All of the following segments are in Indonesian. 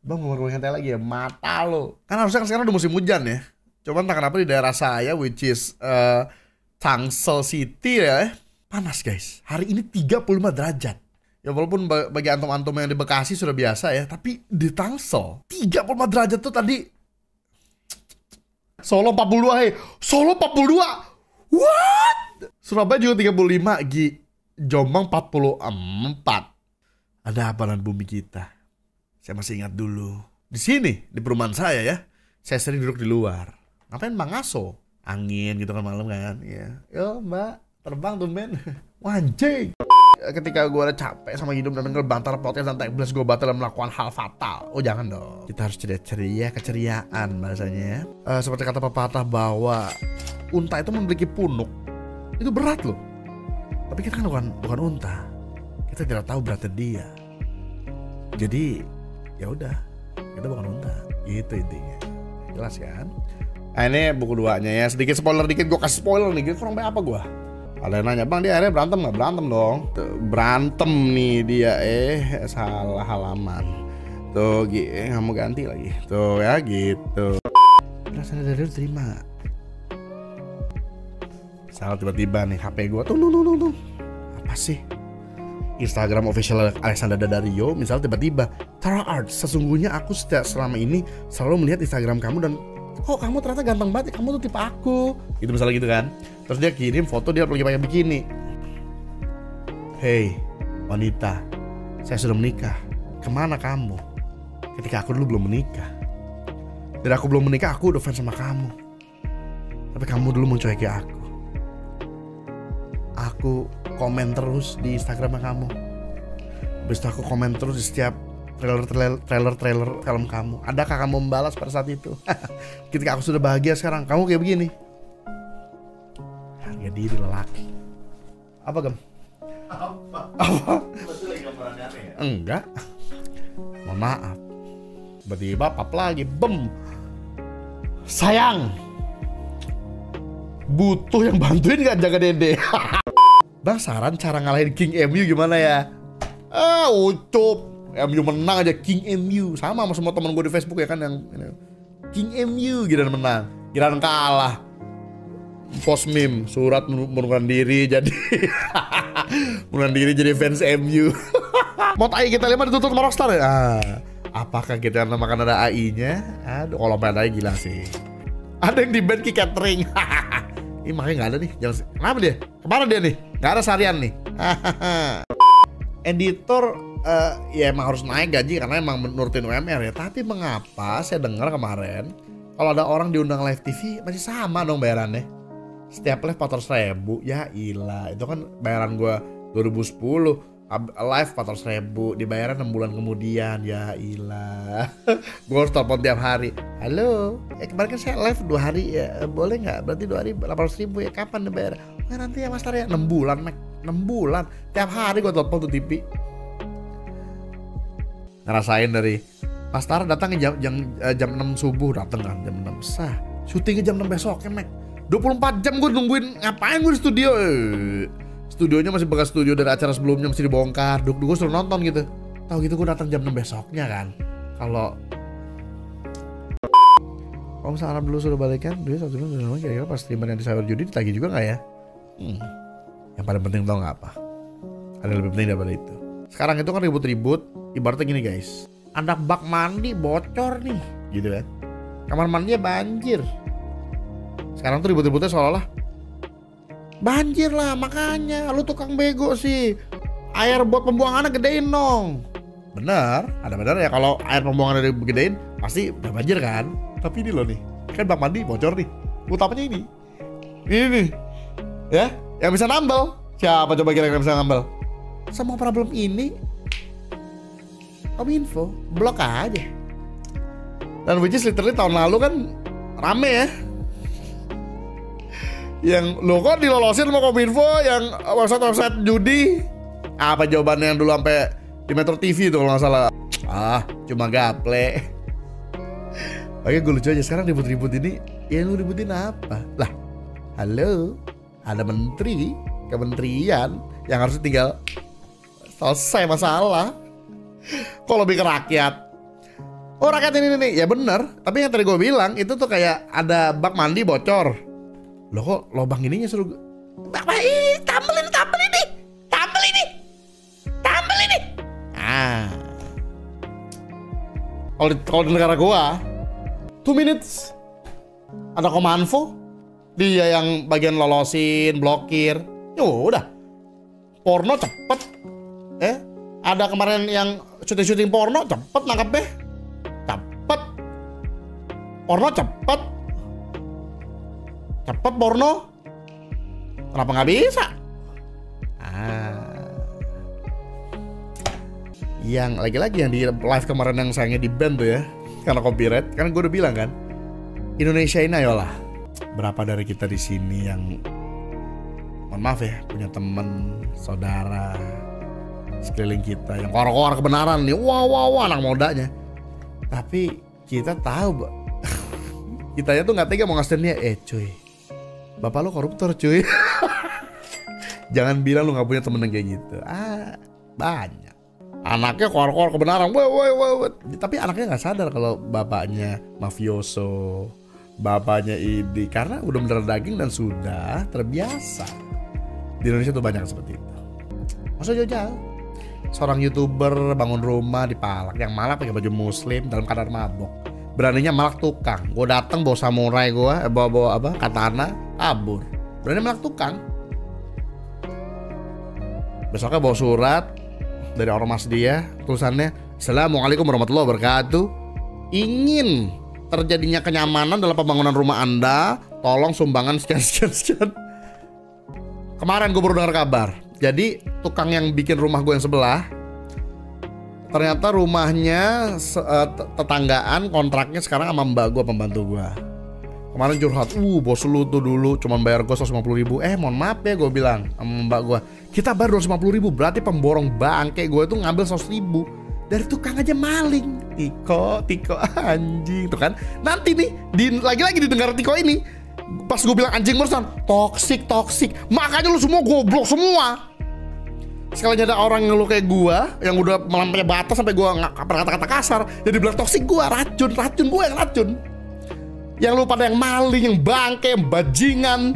Bang mau goreng santai lagi ya, mata lo. Kan harusnya sekarang udah musim hujan ya. Cuman entah kenapa di daerah saya, which is Tangsel City ya, panas guys. Hari ini 35 derajat. Ya walaupun bagi antum-antum yang di Bekasi sudah biasa ya, tapi di Tangsel 35 derajat tuh tadi. Solo 42 hei. Solo 42. What? Surabaya juga 35, Jombang 44. Ada apa dengan bumi kita? Saya masih ingat dulu. Di sini, di perumahan saya ya, saya sering duduk di luar. Ngapain Bang Ngaso? Angin gitu kan malam kan. Ya. Yo mbak, terbang tuh men. Anjing. Ketika gue udah capek sama hidup dan denger bantar podcast dan tekblas gue batal dan melakukan hal fatal. Oh jangan dong. Kita harus ceria-ceria, keceriaan bahasanya ya. Seperti kata pepatah bahwa unta itu memiliki punuk. Itu berat loh. Tapi kita kan bukan unta. Kita tidak tahu beratnya dia. Jadi ya udah, kita bukan unta. Gitu intinya. Jelas kan? Nah ini buku 2-nya ya. Sedikit spoiler dikit, gue kasih spoiler nih. Kurang baik apa gue? Ada yang nanya, Bang dia akhirnya berantem gak? Berantem dong. Tuh, berantem nih dia, salah halaman. Tuh, nggak mau ganti lagi. Tuh ya gitu. Rasanya dari dulu terima. Salah tiba-tiba nih HP gue tuh. Apa sih? Instagram official Alexander Daddario misalnya tiba-tiba, Tara Art, sesungguhnya aku selama ini selalu melihat Instagram kamu dan kok kamu ternyata ganteng banget, kamu tuh tipe aku. Gitu misalnya gitu kan. Terus dia kirim foto dia lagi pakai bikini. Hey, wanita, saya sudah menikah. Kemana kamu? Ketika aku dulu belum menikah. Dan aku belum menikah, aku udah fans sama kamu. Tapi kamu dulu mencueki aku. Aku komen terus di Instagram kamu. Habis itu aku komen terus di setiap trailer film kamu. Adakah kamu membalas pada saat itu? Ketika aku sudah bahagia sekarang, kamu kayak begini. Harga diri lelaki. Apa Gem? Apa? Enggak. Mohon maaf. Tiba-tiba pap lagi, bem. Sayang. Butuh yang bantuin gak jaga dede? Bang saran cara ngalahin King MU gimana ya? Ucup. MU menang aja, King MU. Sama semua teman gue di Facebook ya kan yang King MU giliran menang, giliran kalah. Post meme, surat mengundurkan diri jadi mengundurkan diri jadi fans MU. Mau AI kita 5 ditutup sama Rockstar ya? Apakah kita namakan ada AI-nya? Aduh, kalau main AI gila sih. Ada yang di band Ki Catering. Ini makanya nggak ada nih. Kenapa dia? Kemana dia nih? Nggak ada seharian nih. Editor ya emang harus naik gaji karena emang menurutin UMR ya. Tapi mengapa saya dengar kemarin kalau ada orang diundang live TV masih sama dong bayarannya? Setiap live 400.000. Ya ilah, itu kan bayaran gua 2010. Live 400.000 dibayaran 6 bulan kemudian. Ya ilah. Gua harus telepon tiap hari. Halo, kemarin kan saya live 2 hari ya, boleh nggak? Berarti 2 hari 800.000 ya, kapan dibayar? Nanti ya Mas Tar ya, 6 bulan Mac, 6 bulan. Tiap hari gua telepon tuh TV. Ngerasain dari Mas Tar datang jam 6 subuh, datang kan jam 6 sah. Syutingnya jam 6 besoknya Mac. 24 jam gue nungguin, ngapain gue di studio? Studionya masih bekas studio dari acara sebelumnya, masih dibongkar. Gue suruh nonton gitu. Tahu gitu gue datang jam 6 besoknya kan. Kalau misalnya Arab dulu sudah balikan, dia satu dulu kira-kira pas streamer yang di Cyber Judi ditagih juga nggak ya? Yang paling penting tau nggak apa? Ada yang lebih penting daripada itu. Sekarang itu kan ribut-ribut. Ibaratnya gini guys, ada bak mandi bocor nih, gitu kan? Kamar mandinya banjir. Sekarang tuh ribut-ributnya seolah-olah banjir lah, makanya lu tukang bego sih. Air buat pembuangannya gedein dong. Bener, ada bener ya, kalau air pembuangannya gedein pasti udah banjir kan. Tapi ini loh nih, kan bak mandi bocor nih. Utamanya ini nih, ya, yang bisa nambel. Siapa coba kira-kira bisa nambel? Semua problem ini Kominfo blok aja. Dan which is literally tahun lalu kan rame ya. Yang lo kok dilolosin sama Kominfo yang website judi. Apa jawabannya yang dulu sampai di Metro TV itu kalau nggak salah? Cuma gaple. Oke, gue lucu aja sekarang ribut-ribut ini. Yang lu ributin apa? Lah, halo, ada menteri, kementerian yang harus tinggal selesai masalah. Kok lebih ke rakyat? Oh rakyat ini. Ya bener. Tapi yang tadi gue bilang itu tuh kayak ada bak mandi bocor. Loh kok lubang ininya suruh Bapak ini tambel ini. Ah. Kalau di negara gua 2 minutes ada komanfo, dia yang bagian lolosin, blokir. Ya udah. Porno cepet. Ada kemarin yang syuting porno cepet nangkepnya. Cepet. Porno cepet. Cepet porno. Kenapa nggak bisa? Yang lagi-lagi yang di live kemarin yang sayangnya di ban tuh ya, karena copyright. Kan gue udah bilang kan, Indonesia ini ayolah. Berapa dari kita di sini yang, mohon maaf ya, punya temen, saudara sekeliling kita yang kor-kor kebenaran nih, wow anak modanya. Tapi kita tahu, kitanya tuh nggak tega mau ngasih dia, cuy, bapak lu koruptor cuy. Jangan bilang lu nggak punya temen yang kayak gitu. Banyak. Anaknya kor-kor kebenaran, tapi anaknya nggak sadar kalau bapaknya mafioso, bapaknya ini, karena udah bener daging dan sudah terbiasa. Di Indonesia tuh banyak seperti itu. Masa jauh-jauh, seorang YouTuber bangun rumah di Palak, yang malah pakai baju muslim dalam keadaan mabok. Beraninya malak tukang. Gue datang bawa samurai gue, bawa katana, kabur. Berani malak tukang. Besoknya bawa surat dari ormas dia, tulisannya Assalamualaikum warahmatullahi wabarakatuh. Ingin terjadinya kenyamanan dalam pembangunan rumah Anda, tolong sumbangan sekian. Kemarin gue baru dengar kabar. Jadi tukang yang bikin rumah gue yang sebelah, ternyata rumahnya tetanggaan, kontraknya sekarang sama mbak gue, pembantu gue. Kemarin curhat, bos lu tuh dulu cuma bayar gue 150.000. Mohon maaf ya, gue bilang sama mbak gue, kita bayar 250.000, berarti pemborong bangke gue tuh ngambil 100.000 dari tukang aja maling. Tiko anjing tuh kan. Nanti nih lagi-lagi didengar Tiko ini, pas gue bilang anjing barusan, toksik, makanya lu semua goblok semua. Sekalinya ada orang yang lu kayak gua, yang udah melampaui batas sampai gua nggak berkata-kata kasar, jadi bilang toksik, gua racun gua yang racun. Yang lu pada yang maling, yang bangke, yang bajingan,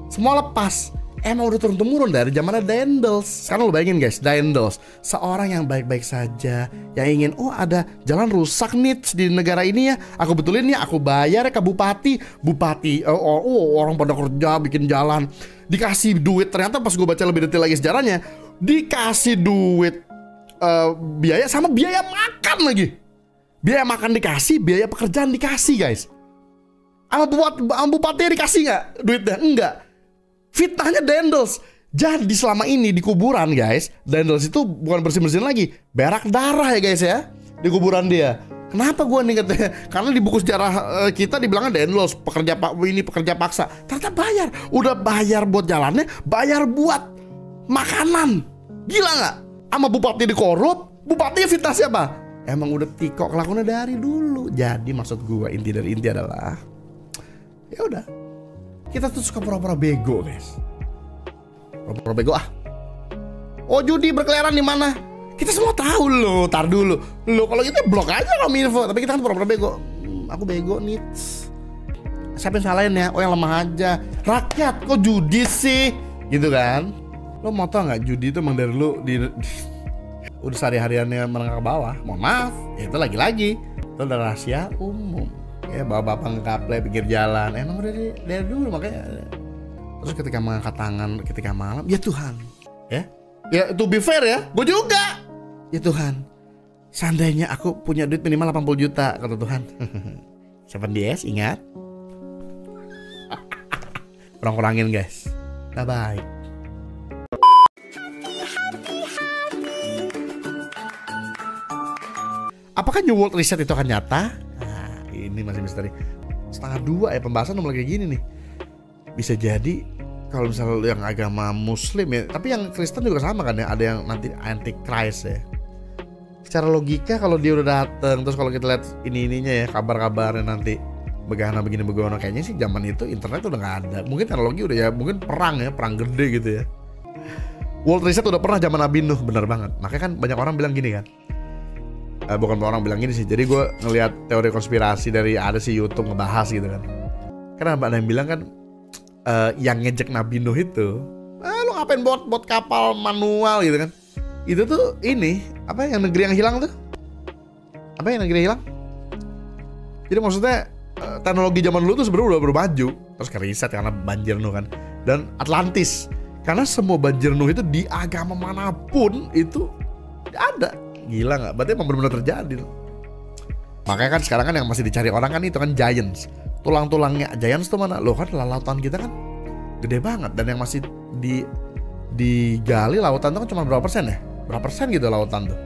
semua lepas. Emang udah turun-temurun dari zamannya Dendels. Sekarang lu bayangin guys, Dendels, seorang yang baik-baik saja, yang ingin, ada jalan rusak nih di negara ini ya, aku betulin ya, aku bayar ya ke bupati, orang pada kerja bikin jalan, dikasih duit. Ternyata pas gue baca lebih detail lagi sejarahnya, dikasih duit biaya sama biaya makan lagi. Biaya makan dikasih, biaya pekerjaan dikasih guys. Sama bupatinya dikasih nggak duitnya? Enggak. Fitnahnya Dendels. Jadi selama ini di kuburan guys, Dendels itu bukan bersih-bersihin lagi, berak darah ya guys ya, di kuburan dia. Kenapa gue nih katanya? Karena di buku sejarah kita dibilangnya Dendels pekerja paksa. Ternyata bayar. Udah bayar buat jalannya, bayar buat makanan. Gila nggak? Sama bupati dikorup, bupatinya fitnah siapa? Emang udah Tiko kelakuannya dari dulu. Jadi maksud gue, inti adalah, ya udah, kita tuh suka pura-pura bego guys. Pura-pura bego judi berkeliaran di mana? Kita semua tahu loh. Tar dulu. Lo kalau kita blok aja Kominfo, tapi kita kan pura-pura bego. Aku bego nih. Siapa yang salahin ya? Yang lemah aja. Rakyat kok judi sih? Gitu kan? Lo mau tau nggak, judi itu emang dari lu udah sehari-hariannya menengah ke bawah. Mohon maaf, itu lagi-lagi itu udah rahasia umum. Ya bapak ngekaple pinggir jalan, emang udah dari dulu makanya. Terus ketika mengangkat tangan ketika malam, ya Tuhan, ya to be fair ya, gue juga, ya Tuhan, seandainya aku punya duit minimal 80 juta, kata Tuhan. 7DS ingat, kurang-kurangin guys, bye. Apakah New World Reset itu akan nyata? Ini masih misteri. 1:30 ya pembahasan mulai kayak gini nih. Bisa jadi kalau misalnya yang agama Muslim ya, tapi yang Kristen juga sama kan ya, ada yang nanti anti-Christ ya. Secara logika kalau dia udah dateng, terus kalau kita lihat ininya ya, kabar-kabarnya nanti begana begini begono, kayaknya sih zaman itu internet udah nggak ada. Mungkin teknologi udah ya, mungkin perang gede gitu ya. World Reset udah pernah zaman Nabi Nuh, bener banget. Makanya kan banyak orang bilang gini kan, Bukan orang bilang gini sih. Jadi gue ngelihat teori konspirasi dari ada si YouTube ngebahas gitu kan. Karena ada yang bilang kan yang ngejek Nabi Nuh itu, lu ngapain buat kapal manual gitu kan? Itu tuh ini apa yang negeri yang hilang tuh? Apa yang negeri yang hilang? Jadi maksudnya teknologi zaman dulu tuh sebenarnya udah bermaju. Terus ke riset karena banjir Nuh kan. Dan Atlantis. Karena semua banjir Nuh itu di agama manapun itu ada. Gila nggak? Berarti emang benar-benar terjadi. Makanya kan sekarang kan yang masih dicari orang kan itu kan giants. Tulang-tulangnya giants tuh mana? Loh kan lautan kita kan gede banget. Dan yang masih digali lautan tuh kan cuma berapa persen ya? Berapa persen gitu lautan tuh.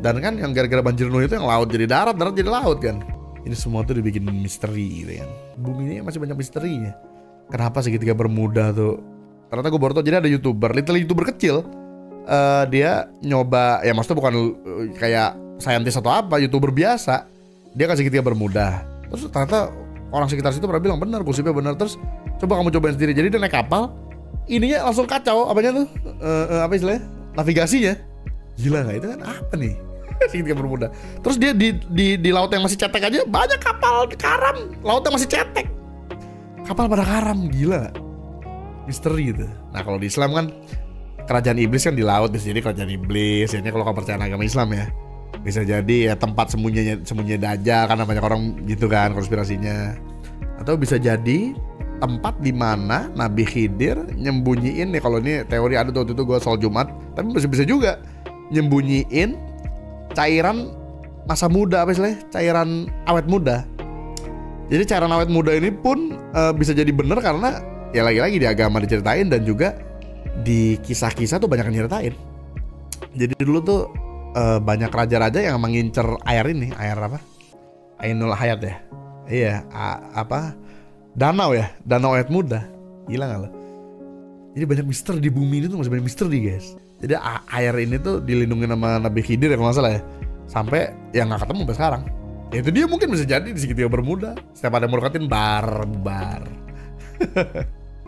Dan kan yang gara-gara banjir Nuh itu yang laut jadi darat, darat jadi laut kan. Ini semua tuh dibikin misteri gitu kan. Bumi ini masih banyak misterinya. Kenapa segitiga Bermuda tuh? Ternyata gue baru tau, jadi ada little YouTuber kecil. Dia nyoba, ya maksudnya bukan kayak saintis atau apa, YouTuber biasa. Dia kasih segitiga Bermuda. Terus ternyata orang sekitar situ pernah bilang benar, gosipnya benar. Terus coba kamu cobain sendiri. Jadi dia naik kapal, ininya langsung kacau, apanya tuh? Apa istilahnya? Navigasinya. Gila nggak? Itu kan apa nih? Segitiga Bermuda. Terus dia di laut yang masih cetek aja banyak kapal karam, lautnya masih cetek. Kapal pada karam, gila. Misteri gitu. Nah kalau di Islam kan kerajaan iblis kan di laut, bisa jadi kerajaan iblis. Ini kalau kamu percaya agama Islam ya, bisa jadi ya tempat sembunyinya Dajjal karena banyak orang gitu kan konspirasinya. Atau bisa jadi tempat di mana Nabi Khidir nyembunyiin nih, kalau ini teori ada tuh waktu itu gue sholat Jumat, tapi bisa juga nyembunyiin cairan masa muda, apa istilahnya? Cairan awet muda. Jadi cairan awet muda ini pun bisa jadi benar karena ya lagi-lagi di agama diceritain dan juga di kisah-kisah tuh banyak yang nyeritain. Jadi dulu tuh banyak raja-raja yang mengincer air ini, air apa? Ainul Hayat ya. Iya, apa? Danau ya, danau awet muda. Gila gak lo? Jadi banyak misteri di bumi ini tuh, masih banyak misteri guys. Jadi air ini tuh dilindungi sama Nabi Khidir ya kalau nggak salah ya. Sampai yang nggak ketemu sampai sekarang. Ya itu dia mungkin bisa jadi di segitiga Bermuda. Setiap ada mau deketin bar.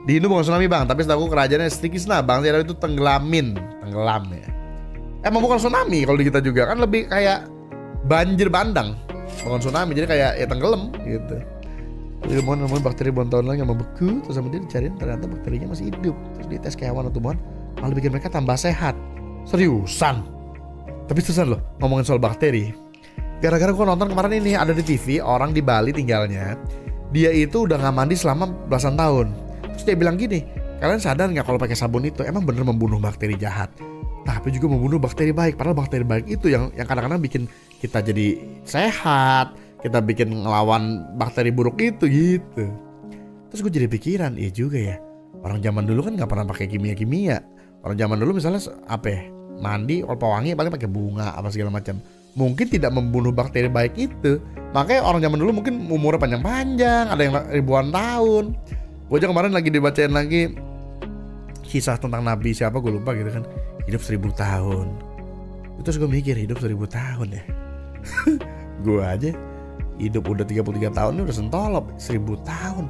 Di Hindu bukan tsunami bang, tapi setahu kerajaannya Stikisna bang, itu tenggelam ya. Emang bukan tsunami kalau di kita juga kan lebih kayak banjir bandang, bukan tsunami, jadi kayak ya tenggelam gitu. Jadi nemuin bakteri buan tahun lagi yang membeku, terus sama dia dicariin ternyata bakterinya masih hidup, terus dites ke hewan atau tumbuhan, malah bikin mereka tambah sehat. Seriusan? Tapi seriusan loh ngomongin soal bakteri. Gara-gara gue nonton kemarin ini ada di TV orang di Bali tinggalnya, dia itu udah nggak mandi selama belasan tahun. Terus dia bilang gini, kalian sadar nggak kalau pakai sabun itu emang bener membunuh bakteri jahat, tapi juga membunuh bakteri baik. Padahal bakteri baik itu yang kadang-kadang bikin kita jadi sehat, kita bikin ngelawan bakteri buruk itu gitu. Terus gue jadi pikiran, iya juga ya. Orang zaman dulu kan nggak pernah pakai kimia. Orang zaman dulu misalnya apa ya, mandi opa wangi paling pakai bunga apa segala macam. Mungkin tidak membunuh bakteri baik itu. Makanya orang zaman dulu mungkin umurnya panjang-panjang, ada yang ribuan tahun. Gue aja kemarin lagi dibacain lagi kisah tentang Nabi siapa gue lupa gitu kan, hidup 1000 tahun. Terus gue mikir hidup 1000 tahun ya. Gue aja hidup udah 33 tahun ini udah sentolop 1000 tahun.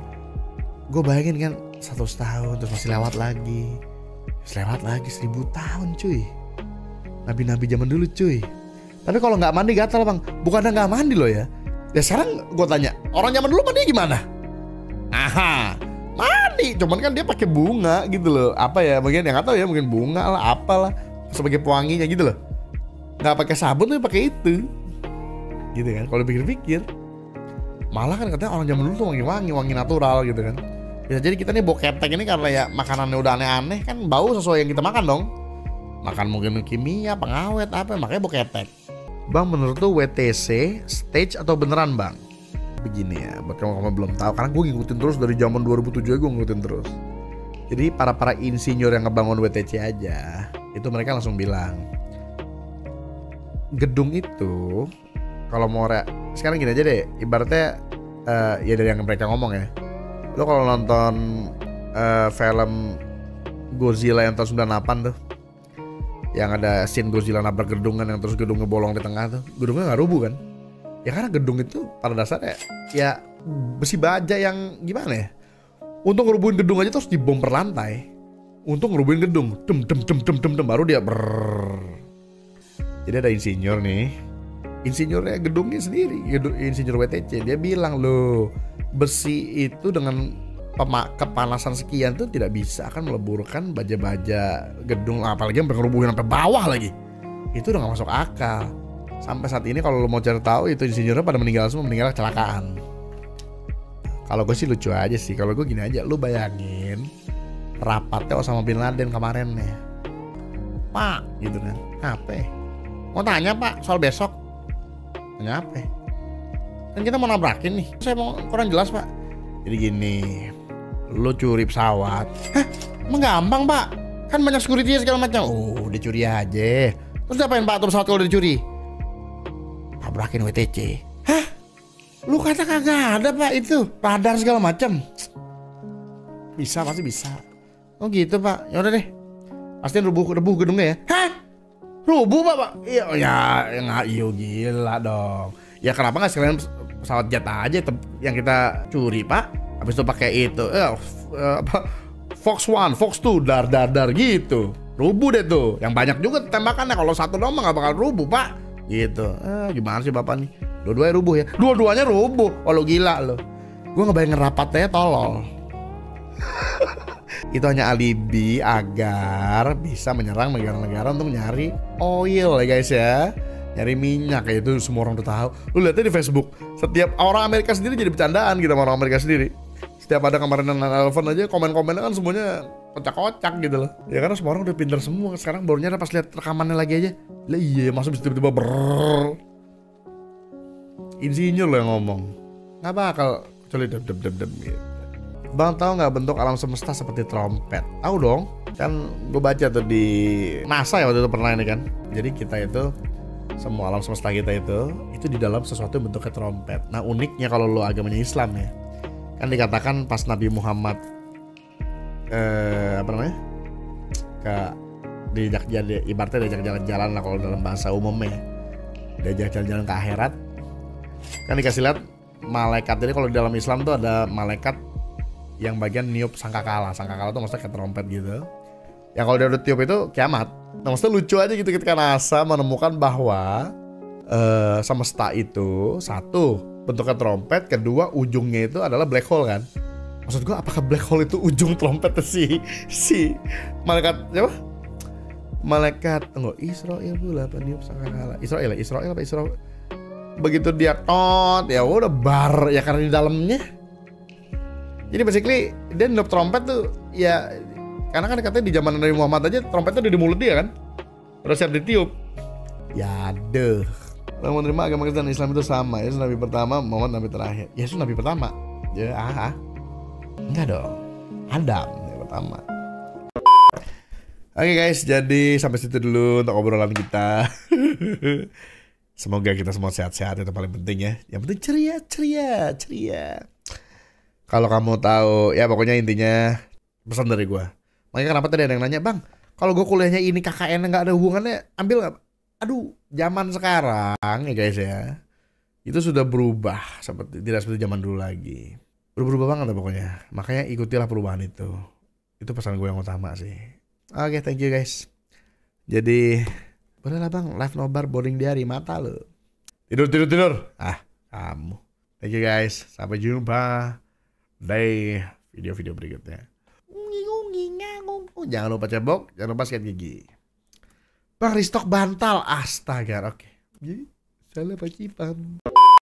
Gue bayangin kan 100 tahun terus masih lewat lagi 1000 tahun cuy. Nabi-nabi zaman dulu cuy. Tapi kalau nggak mandi gatal bang, bukannya nggak mandi loh ya. Ya sekarang gue tanya, orang zaman dulu mandi gimana? Aha, mandi, cuman kan dia pakai bunga gitu loh. Apa ya, mungkin yang nggak tahu ya, mungkin bunga lah, apalah sebagai pewanginya gitu loh. Nggak pakai sabun tuh pakai itu, gitu kan? Kalau pikir-pikir, malah kan katanya orang zaman dulu tuh wangi natural gitu kan. Bisa jadi kita nih bau ketek ini karena ya makanannya udah aneh-aneh kan, bau sesuai yang kita makan dong. Makan mungkin kimia, pengawet apa, makanya bau ketek. Bang, menurut tuh WTC stage atau beneran bang? Begini ya, buat kamu belum tahu, karena gue ngikutin terus dari zaman 2007 aja gue ngikutin terus. Jadi para insinyur yang ngebangun WTC aja, itu mereka langsung bilang, gedung itu kalau mau sekarang gini aja deh, ibaratnya ya dari yang mereka ngomong ya, lo kalau nonton film Godzilla yang tahun 98 tuh, yang ada scene Godzilla nabrak gedungan yang terus gedungnya bolong di tengah tuh, gedungnya nggak rubuh kan? Ya karena gedung itu pada dasarnya ya besi baja yang gimana ya? Untuk ngerubuhin gedung aja terus dibom per lantai. Untuk ngerubuhin gedung, dem baru dia brrrr. Jadi ada insinyur nih, insinyurnya gedungnya sendiri, insinyur WTC, dia bilang loh, besi itu dengan kepanasan sekian tuh tidak bisa akan meleburkan baja-baja gedung, apalagi yang pengerubuhin sampai bawah lagi. Itu udah gak masuk akal. Sampai saat ini kalau lo mau cari tahu itu insinyurnya pada meninggal semua, meninggal kecelakaan. Kalau gue sih lucu aja sih. Kalau gue gini aja, lu bayangin rapatnya Osama bin Laden kemarin nih, Pak, gitu kan, apa? Mau tanya Pak soal besok. Tanya apa? Kan kita mau nabrakin nih. Saya mau kurang jelas Pak. Jadi gini, lu curi pesawat. Hah? Emang gampang Pak? Kan banyak security segala macam. Oh, dicuri aja. Terus diapain Pak tuh pesawat kalau dicuri? Tabrakin WTC. Hah? Lu kata kagak ada Pak itu radar segala macam. Bisa, pasti bisa. Oh gitu Pak. Ya udah deh. Pastiin rubuh gedungnya ya. Hah? Rubuh Pak? Iya, nggak, iya gila dong. Ya kenapa nggak sekalian pesawat jet aja yang kita curi Pak? Habis itu pakai itu, apa? Fox 1, Fox 2, dar gitu. Rubuh deh tuh. Yang banyak juga tembakannya. Kalau satu doang nggak bakal rubuh Pak. Gitu. Gimana sih Bapak nih? Dua-duanya rubuh ya? Dua-duanya rubuh. Oh lo gila lo. Gue ngebayangin rapatnya tolol. Itu hanya alibi agar bisa menyerang negara-negara untuk nyari oil ya guys ya. Nyari minyak, kayak itu semua orang udah tahu. Lu lihatnya di Facebook, setiap orang Amerika sendiri jadi bercandaan gitu sama orang Amerika sendiri. Setiap ada kemarin 9/11 aja komen-komennya kan semuanya kocak-kocak gitu loh. Ya karena semua orang udah pinter semua. Sekarang baru nyadar pas lihat rekamannya lagi aja. Lah iya, masa bisa tiba-tiba insinyur lo yang ngomong. Nggak bakal kecuali dep gitu. Bang, tahu nggak bentuk alam semesta seperti trompet? Tahu dong. Kan gue baca tuh di NASA ya waktu itu pernah ini kan. Jadi kita itu, semua alam semesta kita itu di dalam sesuatu yang bentuknya trompet. Nah uniknya kalau lo agamanya Islam ya, kan dikatakan pas Nabi Muhammad ibaratnya diajak jalan-jalan lah kalau dalam bahasa umumnya, diajak jalan-jalan ke akhirat. Kan dikasih lihat malaikat. Jadi kalau di dalam Islam tuh ada malaikat yang bagian niup sangkakala. Sangkakala tuh maksudnya kayak trompet gitu. Yang kalau dia udah tiup itu kiamat. Nah maksudnya lucu aja gitu ketika NASA menemukan bahwa semesta itu satu bentuknya trompet, kedua ujungnya itu adalah black hole kan. Maksud gue apakah black hole itu ujung trompet si malaikat siapa? Malaikat tunggu, Israel pula apa niup sangkakala. Israel apa Israel? Begitu dia tot ya udah bar ya karena di dalamnya. Jadi basically dia niup trompet tuh ya karena kan katanya di zaman Nabi Muhammad aja trompetnya udah di mulut dia kan, udah siap ditiup. Ya deh. Orang menerima agama Kristen dan Islam itu sama. Yesus Nabi pertama, Muhammad Nabi terakhir. Yesus Nabi pertama. Ya enggak dong. Adam yang pertama. Oke guys, jadi sampai situ dulu untuk obrolan kita. Semoga kita semua sehat-sehat, itu paling penting ya. Yang penting ceria. Kalau kamu tahu, ya pokoknya intinya pesan dari gue. Makanya kenapa tadi ada yang nanya, Bang, kalau gue kuliahnya ini KKN nggak ada hubungannya, ambil nggak? Aduh, zaman sekarang ya guys ya, itu sudah berubah tidak seperti zaman dulu lagi. Berubah banget lah pokoknya. Makanya ikutilah perubahan itu. Itu pesan gue yang utama sih. Oke, thank you guys. Jadi, bolehlah Bang, live nobar boring di hari mata lo. Tidur. Kamu. Thank you guys. Sampai jumpa di video-video berikutnya. Jangan lupa cebok, jangan lupa sikat gigi. Bang, restock bantal. Astaga, oke. Salah Pak Cipam.